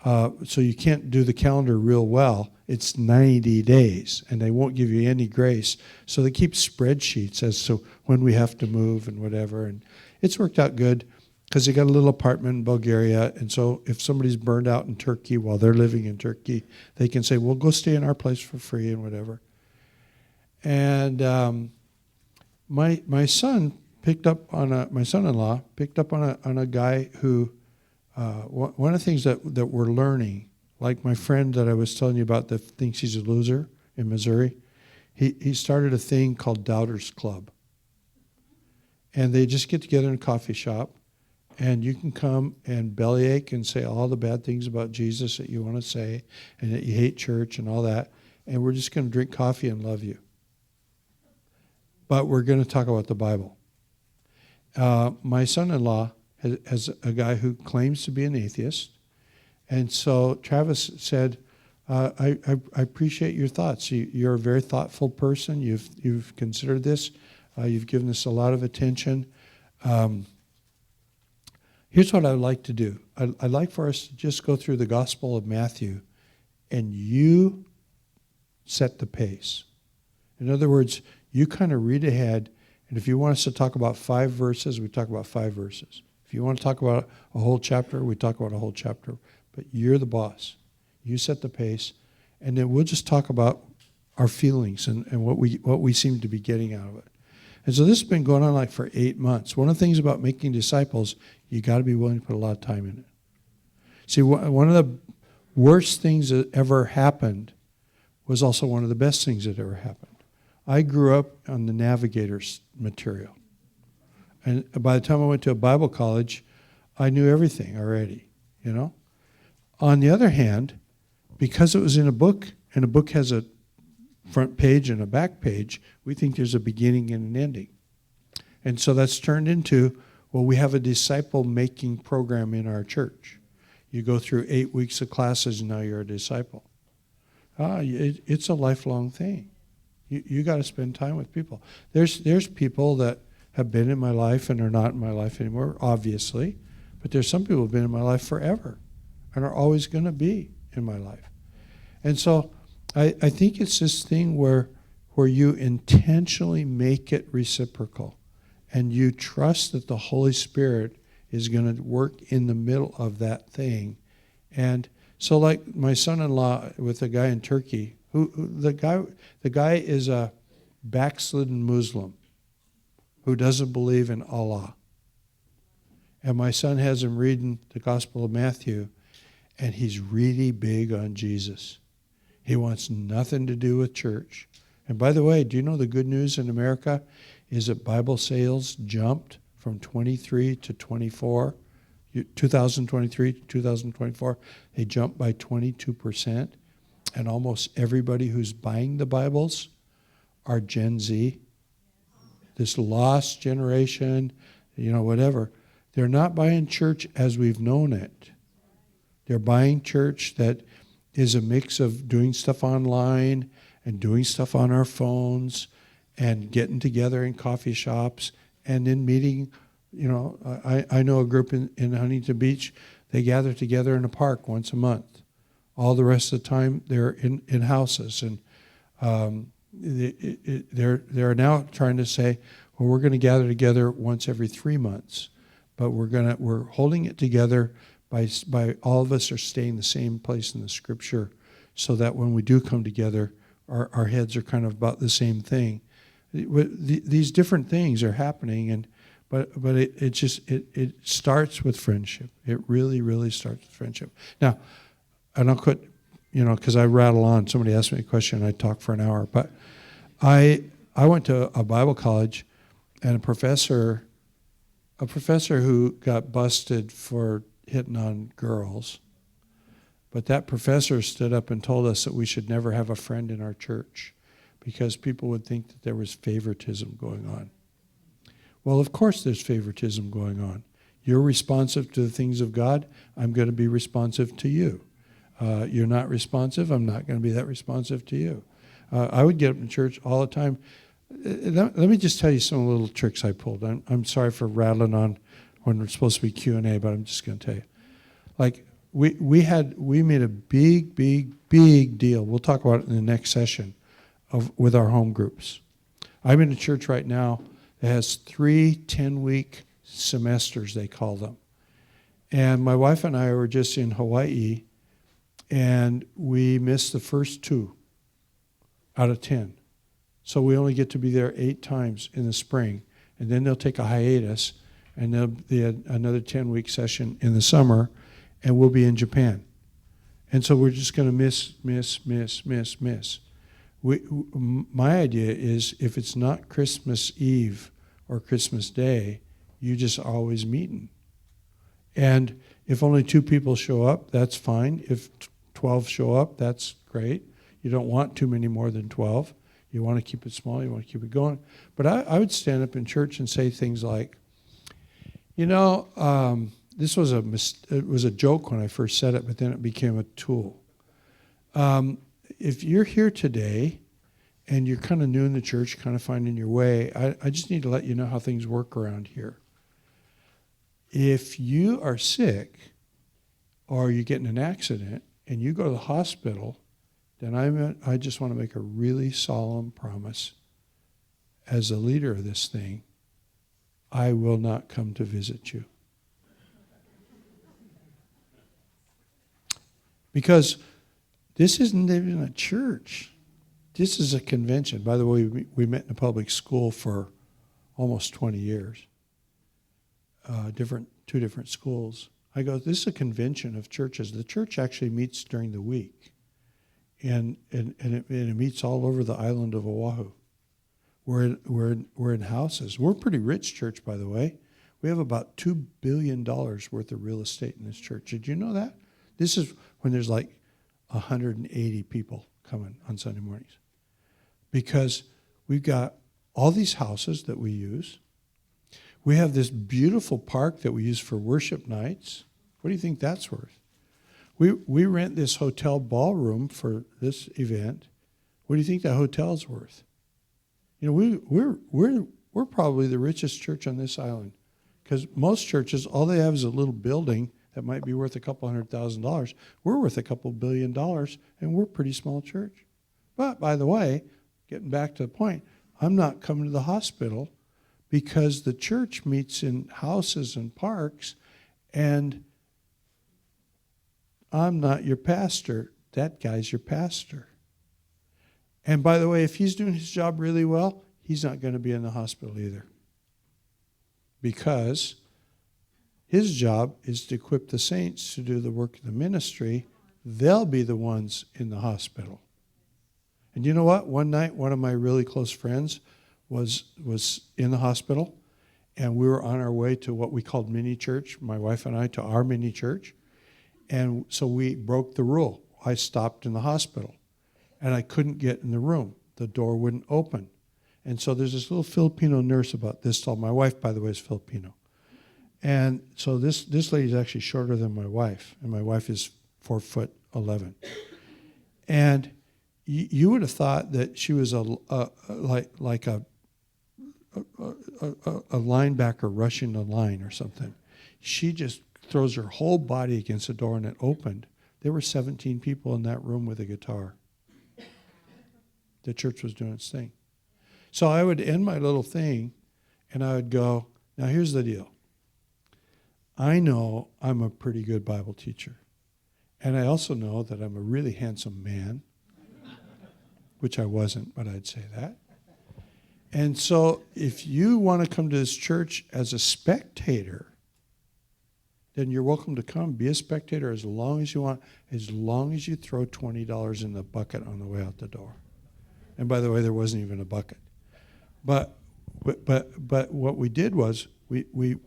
So you can't do the calendar real well. It's 90 days, and they won't give you any grace. So they keep spreadsheets as to when we have to move and whatever. And it's worked out good because they got a little apartment in Bulgaria. And so if somebody's burned out in Turkey while they're living in Turkey, they can say, well, go stay in our place for free and whatever. And my son picked up on my son-in-law picked up on a guy who, one of the things that we're learning, like my friend that I was telling you about that thinks he's a loser in Missouri, he started a thing called Doubters Club. And they just get together in a coffee shop, and you can come and bellyache and say all the bad things about Jesus that you want to say, and that you hate church and all that, and we're just going to drink coffee and love you. But we're going to talk about the Bible. My son-in-law has a guy who claims to be an atheist. And so Travis said, I appreciate your thoughts. You're a very thoughtful person. You've considered this. You've given this a lot of attention. Here's what I'd like to do. I'd like for us to just go through the Gospel of Matthew, and you set the pace. In other words, you kind of read ahead, and if you want us to talk about 5 verses, we talk about 5 verses. If you want to talk about a whole chapter, we talk about a whole chapter. But you're the boss. You set the pace, and then we'll just talk about our feelings and what we seem to be getting out of it. And so this has been going on like for 8 months. One of the things about making disciples, you got to be willing to put a lot of time in it. See, one of the worst things that ever happened was also one of the best things that ever happened. I grew up on the Navigator's material. And by the time I went to a Bible college, I knew everything already, you know. On the other hand, because it was in a book, and a book has a front page and a back page, we think there's a beginning and an ending. And so that's turned into, well, we have a disciple-making program in our church. You go through 8 weeks of classes, and now you're a disciple. It's a lifelong thing. You got to spend time with people. There's people that have been in my life and are not in my life anymore, obviously. But there's some people who have been in my life forever and are always going to be in my life. And so I think it's this thing where you intentionally make it reciprocal, and you trust that the Holy Spirit is going to work in the middle of that thing. And so like my son-in-law with a guy in Turkey, the guy is a backslidden Muslim who doesn't believe in Allah. And my son has him reading the Gospel of Matthew, and he's really big on Jesus. He wants nothing to do with church. And by the way, do you know the good news in America is that Bible sales jumped from 23 to 24, 2023 to 2024. They jumped by 22%. And almost everybody who's buying the Bibles are Gen Z. This lost generation, whatever. They're not buying church as we've known it. They're buying church that is a mix of doing stuff online and doing stuff on our phones and getting together in coffee shops and in meeting. I know a group in Huntington Beach. They gather together in a park once a month. All the rest of the time, they're in houses, and they're now trying to say, well, we're going to gather together once every 3 months, but we're holding it together by all of us are staying the same place in the Scripture, so that when we do come together, our heads are kind of about the same thing. These different things are happening, but it starts with friendship. It really, really starts with friendship. Now. And I'll quit, because I rattle on. Somebody asked me a question, and I talk for an hour. But I went to a Bible college, and a professor who got busted for hitting on girls. But that professor stood up and told us that we should never have a friend in our church because people would think that there was favoritism going on. Well, of course there's favoritism going on. You're responsive to the things of God. I'm going to be responsive to you. You're not responsive, I'm not going to be that responsive to you. I would get up in church all the time. Let me just tell you some little tricks I pulled. I'm sorry for rattling on when we're supposed to be Q&A, but I'm just going to tell you. Like, we made a big deal. We'll talk about it in the next session with our home groups. I'm in a church right now that has 3 10-week semesters, they call them. And my wife and I were just in Hawaii, and we missed the first 2 out of 10. So we only get to be there 8 times in the spring. And then they'll take a hiatus, and there'll be another 10-week session in the summer, and we'll be in Japan. And so we're just going to miss. My idea is if it's not Christmas Eve or Christmas Day, you just always meeting. And if only 2 people show up, that's fine. If 12 show up, that's great. You don't want too many more than 12. You want to keep it small. You want to keep it going. But I would stand up in church and say things like, this was it was a joke when I first said it, but then it became a tool. If you're here today and you're kind of new in the church, kind of finding your way, I just need to let you know how things work around here. If you are sick or you get in an accident and you go to the hospital, then I just want to make a really solemn promise. As the leader of this thing, I will not come to visit you. Because this isn't even a church. This is a convention. By the way, we met in a public school for almost 20 years. Two different schools. I go, this is a convention of churches. The church actually meets during the week. And it meets all over the island of Oahu. We're in houses. We're a pretty rich church, by the way. We have about $2 billion worth of real estate in this church. Did you know that? This is when there's like 180 people coming on Sunday mornings. Because we've got all these houses that we use. We have this beautiful park that we use for worship nights. What do you think that's worth? We rent this hotel ballroom for this event. What do you think that hotel's worth? You know, we're probably the richest church on this island, because most churches, all they have is a little building that might be worth $200,000. We're worth $2 billion, and we're a pretty small church. But by the way, getting back to the point, I'm not coming to the hospital because the church meets in houses and parks, and I'm not your pastor. That guy's your pastor. And by the way, if he's doing his job really well, he's not going to be in the hospital either. Because his job is to equip the saints to do the work of the ministry. They'll be the ones in the hospital. And you know what? One night, one of my really close friends was in the hospital, and we were on our way to what we called mini church, my wife and I, to our mini church. And so we broke the rule. I stopped in the hospital, and I couldn't get in the room. The door wouldn't open. And so there's this little Filipino nurse about this tall. My wife, by the way, is Filipino. And so this lady's actually shorter than my wife, and my wife is 4'11". And you would have thought that she was like a linebacker rushing the line or something. She just throws her whole body against the door, and it opened. There were 17 people in that room with a guitar. The church was doing its thing. So I would end my little thing, and I would go, now here's the deal. I know I'm a pretty good Bible teacher. And I also know that I'm a really handsome man, which I wasn't, but I'd say that. And so if you want to come to this church as a spectator, then you're welcome to come. Be a spectator as long as you want, as long as you throw $20 in the bucket on the way out the door. And by the way, there wasn't even a bucket. But what we did was we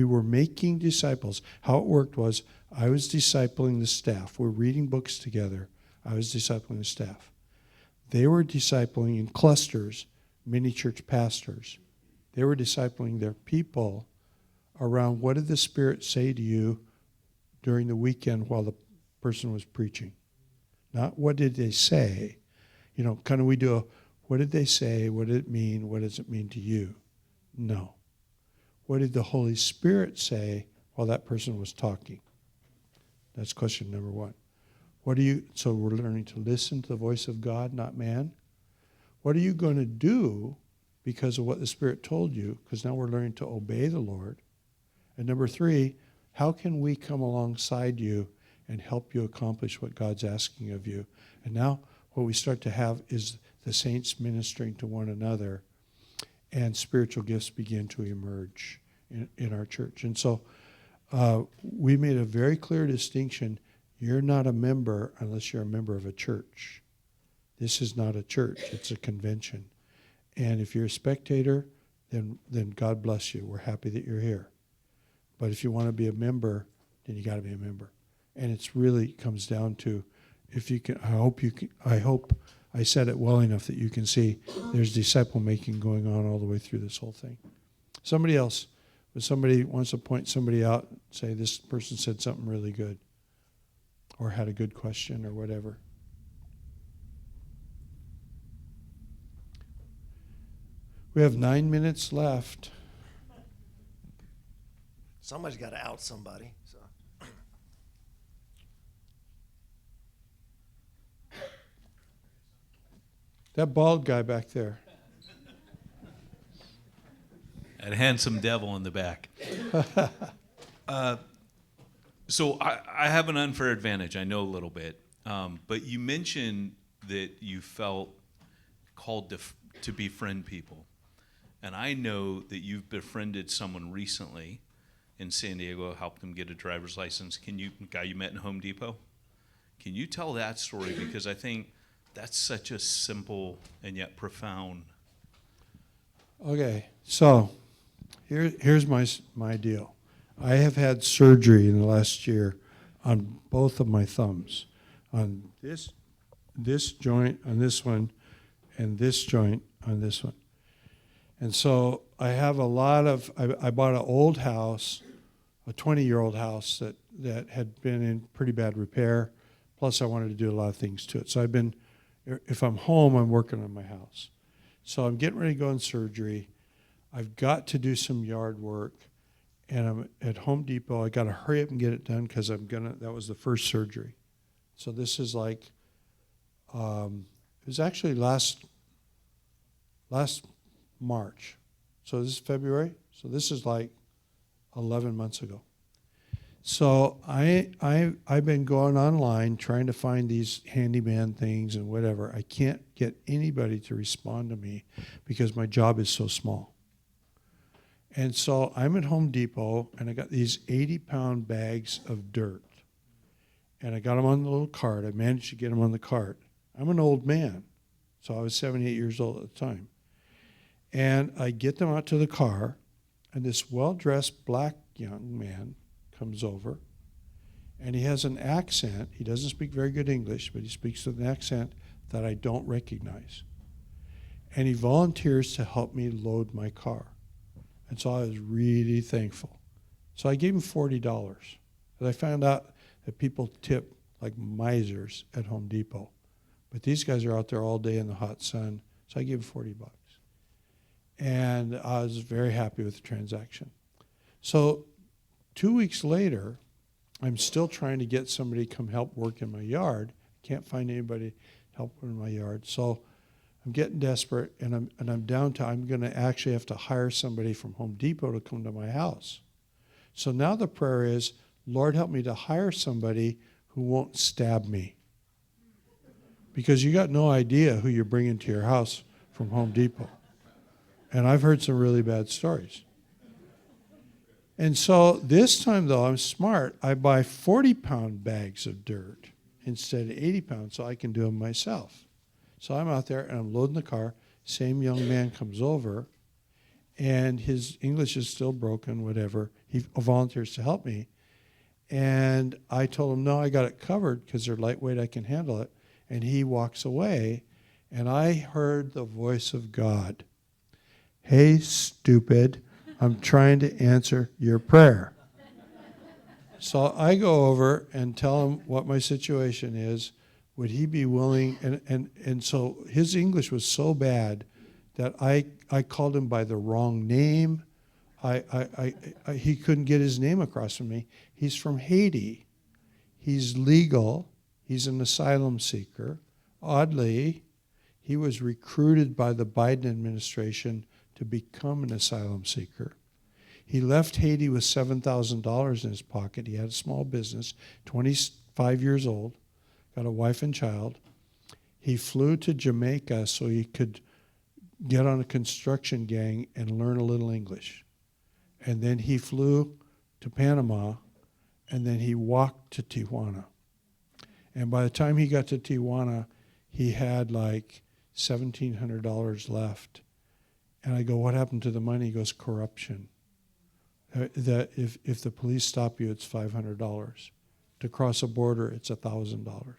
were making disciples. How it worked was I was discipling the staff. We're reading books together. I was discipling the staff. They were discipling in clusters, many church pastors. They were discipling their people around what did the Spirit say to you during the weekend while the person was preaching. Not what did they say. You know, kind of we do a, what did they say? What did it mean? What does it mean to you? No. What did the Holy Spirit say while that person was talking? That's question number one. So we're learning to listen to the voice of God, not man. What are you going to do because of what the Spirit told you? Because now we're learning to obey the Lord. And number three, how can we come alongside you and help you accomplish what God's asking of you? And now what we start to have is the saints ministering to one another, and spiritual gifts begin to emerge in our church. And so we made a very clear distinction. You're not a member unless you're a member of a church. This is not a church. It's a convention. And if you're a spectator, then God bless you. We're happy that you're here. But if you want to be a member, then you got to be a member. And it's really comes down to, if you can, I hope I said it well enough that you can see there's disciple making going on all the way through this whole thing. Somebody else, if somebody wants to point somebody out, say this person said something really good, or had a good question, or whatever. We have 9 minutes left. Somebody's got to out somebody. So. That bald guy back there. That handsome devil in the back. So I have an unfair advantage. I know a little bit. But you mentioned that you felt called to befriend people. And I know that you've befriended someone recently in San Diego, helped them get a driver's license. Guy you met in Home Depot? Can you tell that story? Because I think that's such a simple and yet profound. Okay, so here's my deal. I have had surgery in the last year on both of my thumbs, on this joint on this one, and this joint on this one. And so I have a lot of, I bought an old house, a 20-year-old house that had been in pretty bad repair, plus I wanted to do a lot of things to it. So if I'm home, I'm working on my house. So I'm getting ready to go in surgery. I've got to do some yard work, and I'm at Home Depot. I got to hurry up and get it done because that was the first surgery. So this is like, it was actually last March. So this is February. So this is like 11 months ago. So I've been going online trying to find these handyman things and whatever. I can't get anybody to respond to me because my job is so small. And so I'm at Home Depot, and I got these 80-pound bags of dirt. And I got them on the little cart. I managed to get them on the cart. I'm an old man, so I was 78 years old at the time. And I get them out to the car, and this well-dressed black young man comes over, and he has an accent. He doesn't speak very good English, but he speaks with an accent that I don't recognize. And he volunteers to help me load my car. And so I was really thankful. So I gave him $40. And I found out that people tip like misers at Home Depot. But these guys are out there all day in the hot sun, so I gave him $40. And I was very happy with the transaction. So 2 weeks later, I'm still trying to get somebody to come help work in my yard. Can't find anybody to help in my yard. So I'm getting desperate, and I'm down to, I'm going to actually have to hire somebody from Home Depot to come to my house. So now the prayer is, Lord, help me to hire somebody who won't stab me. Because you got no idea who you're bringing to your house from Home Depot. And I've heard some really bad stories. And so this time, though, I'm smart. I buy 40-pound bags of dirt instead of 80 pounds so I can do them myself. So I'm out there, and I'm loading the car. Same young man comes over, and his English is still broken, whatever. He volunteers to help me. And I told him, no, I got it covered because they're lightweight, I can handle it. And he walks away, and I heard the voice of God. Hey, stupid, I'm trying to answer your prayer. So I go over and tell him what my situation is. Would he be willing? And so his English was so bad that I called him by the wrong name. He couldn't get his name across from me. He's from Haiti. He's legal. He's an asylum seeker. Oddly, he was recruited by the Biden administration to become an asylum seeker. He left Haiti with $7,000 in his pocket. He had a small business, 25 years old, got a wife and child. He flew to Jamaica so he could get on a construction gang and learn a little English. And then he flew to Panama, and then he walked to Tijuana. And by the time he got to Tijuana, he had like $1,700 left. And I go, what happened to the money? He goes, corruption. That if the police stop you, it's $500. To cross a border, it's $1,000.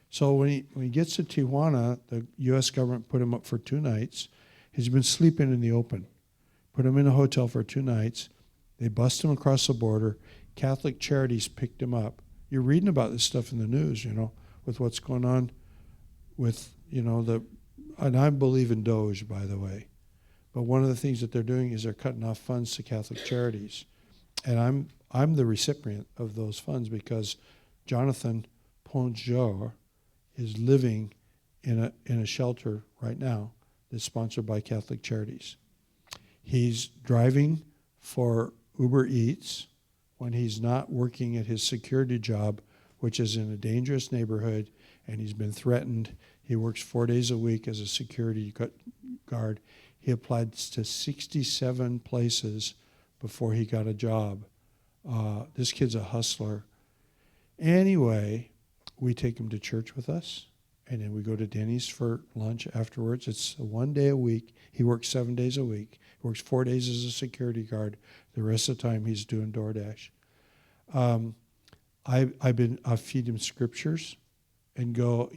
So when he gets to Tijuana, the U.S. government put him up for 2 nights. He's been sleeping in the open. Put him in a hotel for 2 nights. They bust him across the border. Catholic Charities picked him up. You're reading about this stuff in the news, with what's going on with, and I believe in Doge, by the way. But one of the things that they're doing is they're cutting off funds to Catholic Charities. and I'm the recipient of those funds because Jonathan Ponjor is living in a shelter right now that's sponsored by Catholic Charities. He's driving for Uber Eats when he's not working at his security job, which is in a dangerous neighborhood, and he's been threatened. He works 4 days a week as a security guard. He applied to 67 places before he got a job. This kid's a hustler. Anyway, we take him to church with us, and then we go to Denny's for lunch afterwards. It's 1 day a week. He works 7 days a week. He works 4 days as a security guard. The rest of the time, he's doing DoorDash. I feed him scriptures and go,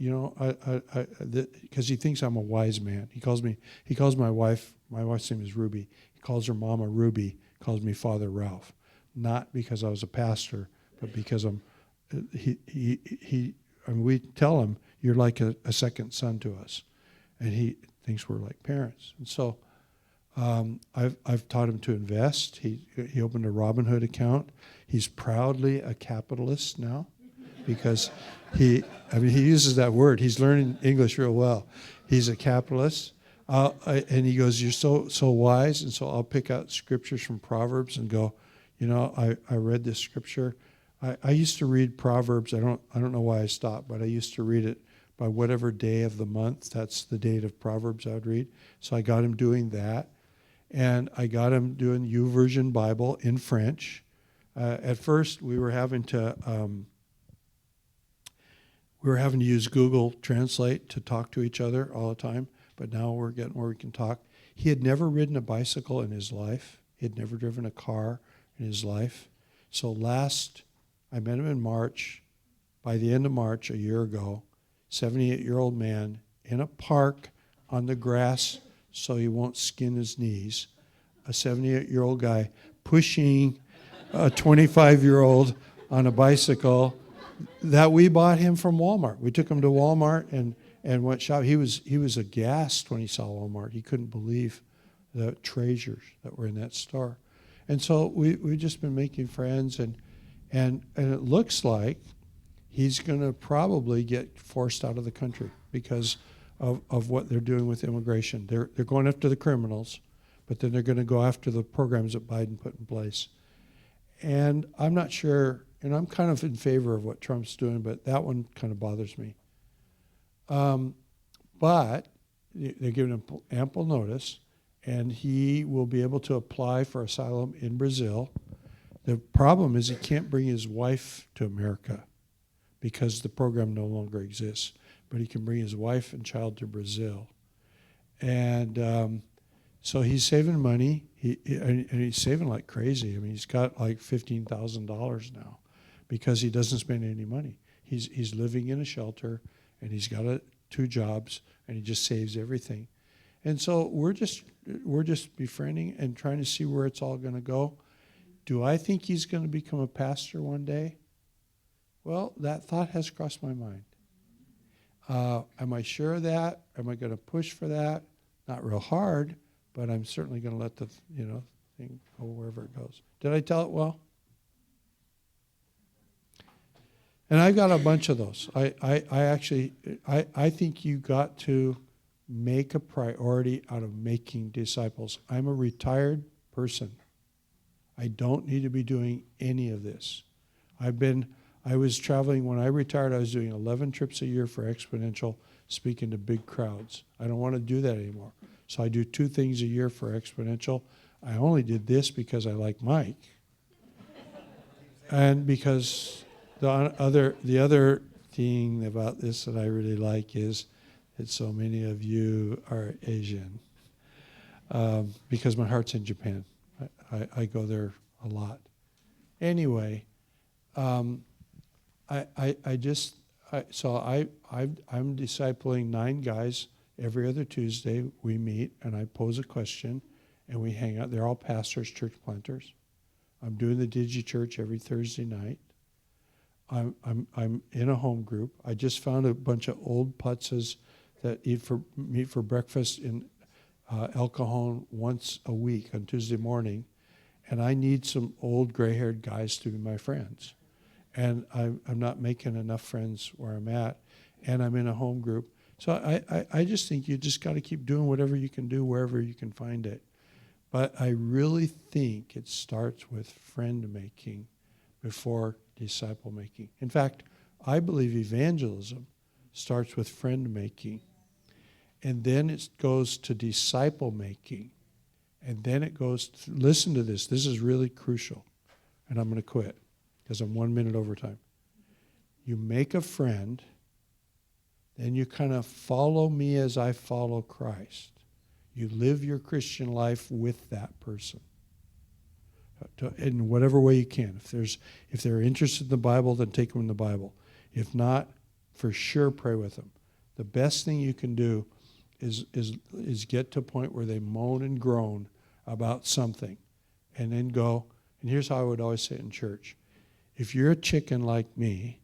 because he thinks I'm a wise man. He calls my wife's name is Ruby. He calls her Mama Ruby, calls me Father Ralph. Not because I was a pastor, but because we tell him, you're like a second son to us. And he thinks we're like parents. And so I've taught him to invest. He opened a Robinhood account. He's proudly a capitalist now because he uses that word. He's learning English real well. He's a capitalist. And he goes, you're so wise. And so I'll pick out scriptures from Proverbs and go, I read this scripture. I used to read Proverbs. I don't know why I stopped, but I used to read it by whatever day of the month. That's the date of Proverbs I would read. So I got him doing that. And I got him doing YouVersion Bible in French. At first, we were having to use Google Translate to talk to each other all the time. But now we're getting where we can talk. He had never ridden a bicycle in his life. He had never driven a car in his life. So I met him in March. By the end of March, a year ago, 78-year-old man in a park on the grass so he won't skin his knees. A 78-year-old guy pushing a 25-year-old on a bicycle that we bought him from Walmart. We took him to Walmart and went shop. He was aghast when he saw Walmart. He couldn't believe the treasures that were in that store. And so we've just been making friends, and it looks like he's going to probably get forced out of the country because of what they're doing with immigration. They're going after the criminals, but then they're going to go after the programs that Biden put in place. And I'm not sure, and I'm kind of in favor of what Trump's doing, but that one kind of bothers me. But they're giving him ample notice, and he will be able to apply for asylum in Brazil. The problem is he can't bring his wife to America because the program no longer exists. But he can bring his wife and child to Brazil. And so he's saving money, and he's saving like crazy. I mean, he's got like $15,000 now because he doesn't spend any money. He's living in a shelter, and he's got 2 jobs, and he just saves everything. And so we're just befriending and trying to see where it's all going to go. Do I think he's going to become a pastor one day? Well, that thought has crossed my mind. Am I sure of that? Am I going to push for that? Not real hard, but I'm certainly going to let the thing go wherever it goes. Did I tell it well? And I've got a bunch of those. I think you got to make a priority out of making disciples. I'm a retired person. I don't need to be doing any of this. I was traveling, when I retired, I was doing 11 trips a year for Exponential, speaking to big crowds. I don't want to do that anymore. So I do 2 things a year for Exponential. I only did this because I like Mike. And because the other thing about this that I really like is that so many of you are Asian. Because my heart's in Japan. I go there a lot. Anyway, I'm discipling 9 guys. Every other Tuesday we meet and I pose a question and we hang out. They're all pastors, church planters. I'm doing the DigiChurch every Thursday night. I'm in a home group. I just found a bunch of old putzes that meet for breakfast in El Cajon once a week on Tuesday morning. and I need some old gray-haired guys to be my friends. And I'm not making enough friends where I'm at, and I'm in a home group. So I just think you just got to keep doing whatever you can do wherever you can find it. But I really think it starts with friend making before disciple making. In fact, I believe evangelism starts with friend making, and then it goes to disciple making, and then it goes to, listen to this, this is really crucial, and I'm going to quit because I'm 1 minute over time. You make a friend, then you kind of follow me as I follow Christ. You live your Christian life with that person in whatever way you can. If they're interested in the Bible, then take them in the Bible. If not, for sure pray with them. The best thing you can do is get to a point where they moan and groan about something, and then go. And here's how I would always say it in church: if you're a chicken like me,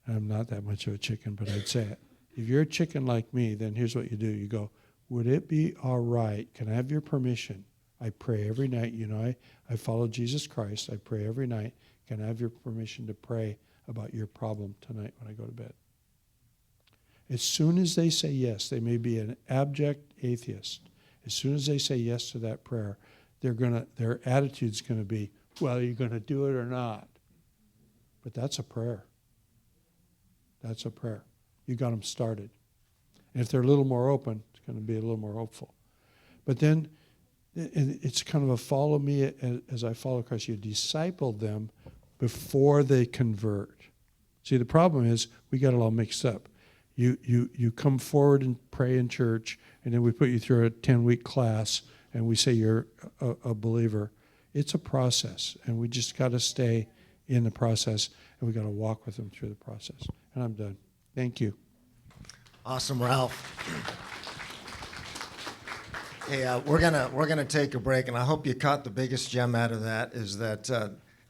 I'm not that much of a chicken, but I'd say it. If you're a chicken like me, then here's what you do. You go, would it be all right? Can I have your permission? I pray every night. You know, I follow Jesus Christ. I pray every night. Can I have your permission to pray about your problem tonight when I go to bed? As soon as they say yes, they may be an abject atheist. As soon as they say yes to that prayer, their attitude's going to be, well, are you going to do it or not? But that's a prayer. That's a prayer. You got them started. And if they're a little more open, it's going to be a little more hopeful. But then it's kind of a follow me as I follow Christ. You disciple them before they convert. See, the problem is we got it all mixed up. You come forward and pray in church, and then we put you through a 10-week class, and we say you're a believer. It's a process, and we just got to stay in the process, and we got to walk with them through the process. And I'm done. Thank you. Awesome, Ralph. Hey, we're gonna take a break, and I hope you caught the biggest gem out of that is that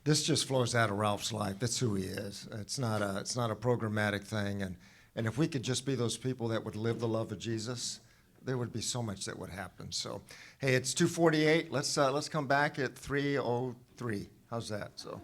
this just flows out of Ralph's life. That's who he is. It's not a programmatic thing, and if we could just be those people that would live the love of Jesus, there would be so much that would happen. So, hey, it's 2:48. Let's come back at 3:03. How's that? So.